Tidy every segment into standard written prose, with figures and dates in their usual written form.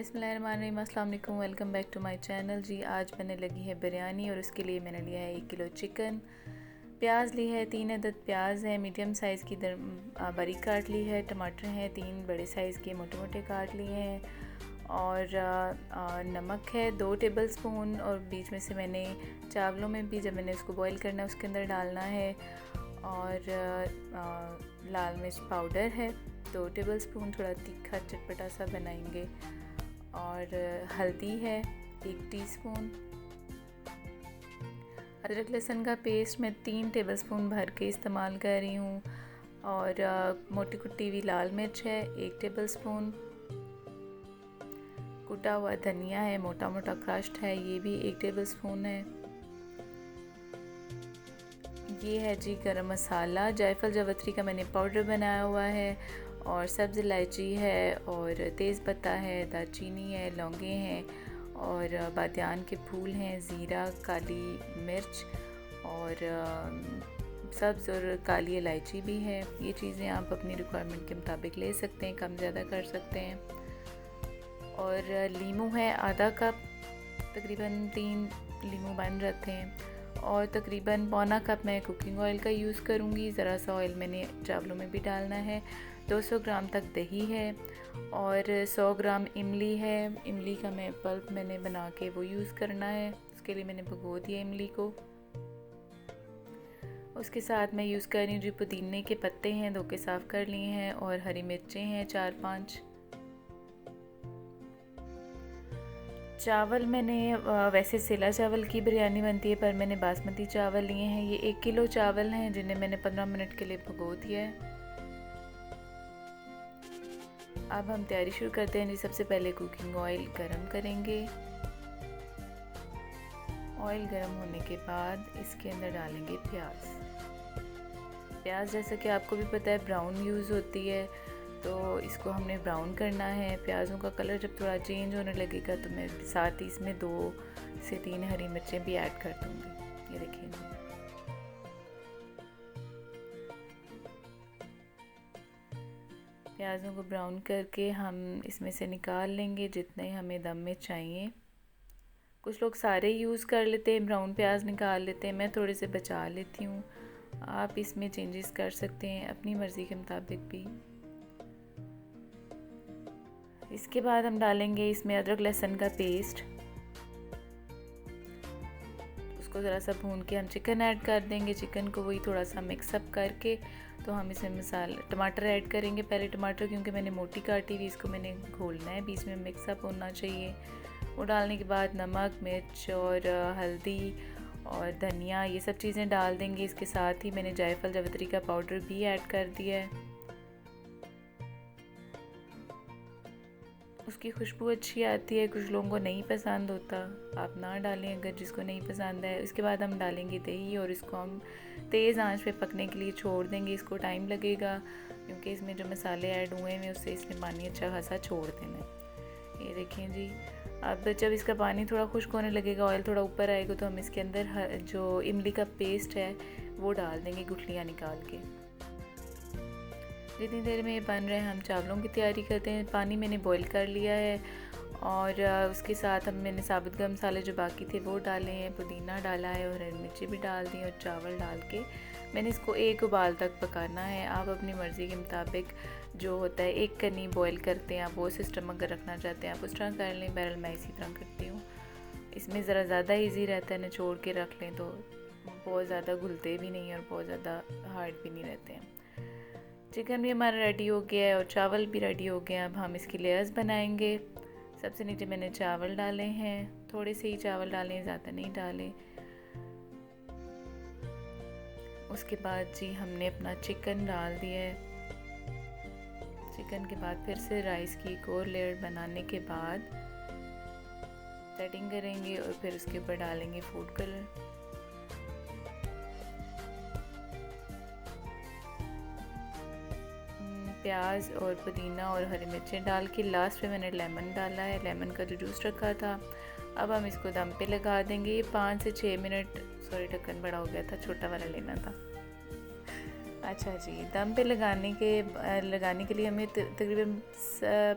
बिस्मिल्लाहिर्रहमानिर्रहीम, अस्सलाम वालेकुम। Welcome back to my channel. जी आज मैंने लगी है बिरयानी और उसके लिए मैंने लिया है 1 किलो चिकन। प्याज ली है 3 अदद प्याज है, मीडियम साइज़ की बारीक काट ली है। टमाटर हैं 3 बड़े साइज़ के मोटे मोटे काट लिए हैं। और नमक है 2 टेबल स्पून। और बीच में से मैंने चावलों में भी जब मैंने उसको बॉईल करना है उसके अंदर डालना है। और लाल मिर्च पाउडर है 2 टेबल स्पून, थोड़ा तीखा चटपटा सा बनाएंगे। और हल्दी है 1 टीस्पून। अदरक लहसुन का पेस्ट मैं 3 टेबलस्पून भर के इस्तेमाल कर रही हूँ। और मोटी कुटी हुई लाल मिर्च है 1 टेबलस्पून। कुटा हुआ धनिया है मोटा मोटा क्रश्ड है, ये भी 1 टेबलस्पून है। ये है जी गरम मसाला, जायफल जावित्री का मैंने पाउडर बनाया हुआ है। और सब्ज़ इलायची है और तेज़पत्ता है, दालचीनी है, लौंगे हैं और बादियान के फूल हैं, ज़ीरा, काली मिर्च और सब्ज़ और काली इलायची भी है। ये चीज़ें आप अपनी रिक्वायरमेंट के मुताबिक ले सकते हैं, कम ज़्यादा कर सकते हैं। और लीमू है आधा कप, तकरीबन 3 लीमू बन जाते हैं। और तकरीबन पौना कप मैं कुकिंग ऑयल का यूज़ करूँगी। ज़रा सा ऑयल मैंने चावलों में भी डालना है। 200 ग्राम तक दही है और 100 ग्राम इमली है। इमली का मैं पल्प मैंने बना के वो यूज़ करना है, उसके लिए मैंने भिगो दिया इमली को। उसके साथ मैं यूज़ कर रही हूँ जी पुदीने के पत्ते हैं, धो के साफ़ कर लिए हैं। और हरी मिर्चें हैं 4-5। चावल मैंने वैसे सेला चावल की बिरयानी बनती है, पर मैंने बासमती चावल लिए हैं। ये 1 किलो चावल हैं जिन्हें मैंने 15 मिनट के लिए भिगो दिया है। अब हम तैयारी शुरू करते हैं जी। सबसे पहले कुकिंग ऑयल गरम करेंगे। ऑयल गरम होने के बाद इसके अंदर डालेंगे प्याज। प्याज जैसा कि आपको भी पता है ब्राउन यूज़ होती है, तो इसको हमने ब्राउन करना है। प्याज़ों का कलर जब थोड़ा चेंज होने लगेगा तो मैं साथ ही इसमें 2 से 3 हरी मिर्चें भी ऐड कर दूँगी। ये देखिए प्याज़ों को ब्राउन करके हम इसमें से निकाल लेंगे जितने हमें दम में चाहिए। कुछ लोग सारे यूज़ कर लेते हैं, ब्राउन प्याज निकाल लेते हैं, मैं थोड़े से बचा लेती हूँ। आप इसमें चेंजेस कर सकते हैं अपनी मर्ज़ी के मुताबिक भी। इसके बाद हम डालेंगे इसमें अदरक लहसुन का पेस्ट। उसको ज़रा सा भून के हम चिकन ऐड कर देंगे। चिकन को वही थोड़ा सा मिक्सअप करके तो हम इसमें मसाले टमाटर ऐड करेंगे। पहले टमाटर क्योंकि मैंने मोटी काटी हुई, इसको मैंने घोलना है, बीच में मिक्सअप होना चाहिए। वो डालने के बाद नमक, मिर्च और हल्दी और धनिया ये सब चीज़ें डाल देंगे। इसके साथ ही मैंने जायफल जावित्री का पाउडर भी ऐड कर दिया है। उसकी खुशबू अच्छी आती है, कुछ लोगों को नहीं पसंद होता, आप ना डालें अगर जिसको नहीं पसंद है। उसके बाद हम डालेंगे दही और इसको हम तेज़ आंच पे पकने के लिए छोड़ देंगे। इसको टाइम लगेगा क्योंकि इसमें जो मसाले ऐड हुए हैं उससे इसने पानी अच्छा खासा छोड़ देना है। ये देखें जी, अब जब इसका पानी थोड़ा खुश्क होने लगेगा, ऑयल थोड़ा ऊपर आएगा, तो हम इसके अंदर जो इमली का पेस्ट है वो डाल देंगे गुठलियाँ निकाल के। जितनी देर में ये बन रहे हैं हम चावलों की तैयारी करते हैं। पानी मैंने बॉईल कर लिया है और उसके साथ हम मैंने साबुत गरम मसाले जो बाकी थे वो डाले हैं, पुदीना डाला है और हरी मिर्ची भी डाल दी और चावल डाल के मैंने इसको 1 उबाल तक पकाना है। आप अपनी मर्ज़ी के मुताबिक जो होता है 1 कनी बॉईल करते हैं, आप वो सिस्टम अगर रखना चाहते हैं आप उस तरह कर लें। बहरहाल मैं इसी तरह करती हूँ, इसमें ज़रा ज़्यादा ईजी रहता है, निचोड़ के रख लें तो बहुत ज़्यादा घुलते भी नहीं और बहुत ज़्यादा हार्ड भी नहीं रहते हैं। चिकन भी हमारा रेडी हो गया है और चावल भी रेडी हो गए हैं। अब हम इसकी लेयर्स बनाएंगे। सबसे नीचे मैंने चावल डाले हैं, थोड़े से ही चावल डाले हैं, ज़्यादा नहीं डाले। उसके बाद जी हमने अपना चिकन डाल दिया है। चिकन के बाद फिर से राइस की एक और लेयर बनाने के बाद सेटिंग करेंगे और फिर उसके ऊपर डालेंगे फूड कलर। प्याज और पुदीना और हरी मिर्चें डाल के लास्ट में मैंने लेमन डाला है, लेमन का जो जूस रखा था। अब हम इसको दम पे लगा देंगे। ये 5 से 6 मिनट, सॉरी ढक्कन बड़ा हो गया था, छोटा वाला लेना था। अच्छा जी, दम पे लगाने के लिए हमें तकरीबन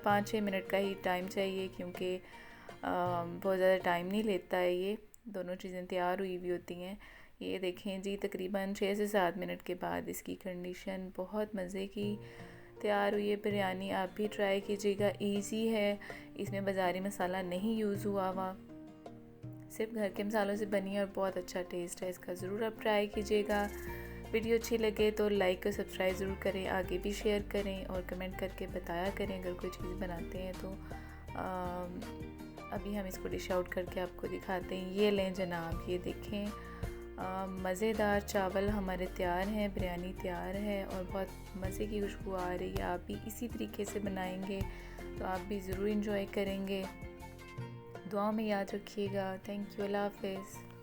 5-6 मिनट का ही टाइम चाहिए, क्योंकि बहुत ज़्यादा टाइम नहीं लेता है। ये दोनों चीज़ें तैयार हुई हुई होती हैं। ये देखें जी, तकरीबन 6 से 7 मिनट के बाद इसकी कंडीशन बहुत मज़े की तैयार हुई है बिरयानी। आप भी ट्राई कीजिएगा, इजी है, इसमें बाज़ारी मसाला नहीं यूज़ हुआ हुआ, सिर्फ घर के मसालों से बनी है और बहुत अच्छा टेस्ट है इसका। ज़रूर आप ट्राई कीजिएगा। वीडियो अच्छी लगे तो लाइक और सब्सक्राइब ज़रूर करें, आगे भी शेयर करें और कमेंट करके बताया करें अगर कोई चीज़ बनाते हैं तो। अभी हम इसको डिश आउट करके आपको दिखाते हैं। ये लें जनाब, ये देखें, मज़ेदार चावल हमारे तैयार हैं, बिरयानी तैयार है और बहुत मज़े की खुशबू आ रही है। आप भी इसी तरीके से बनाएंगे तो आप भी ज़रूर इंजॉय करेंगे। दुआ में याद रखिएगा। थैंक यू, अल्लाह हाफ़िज़।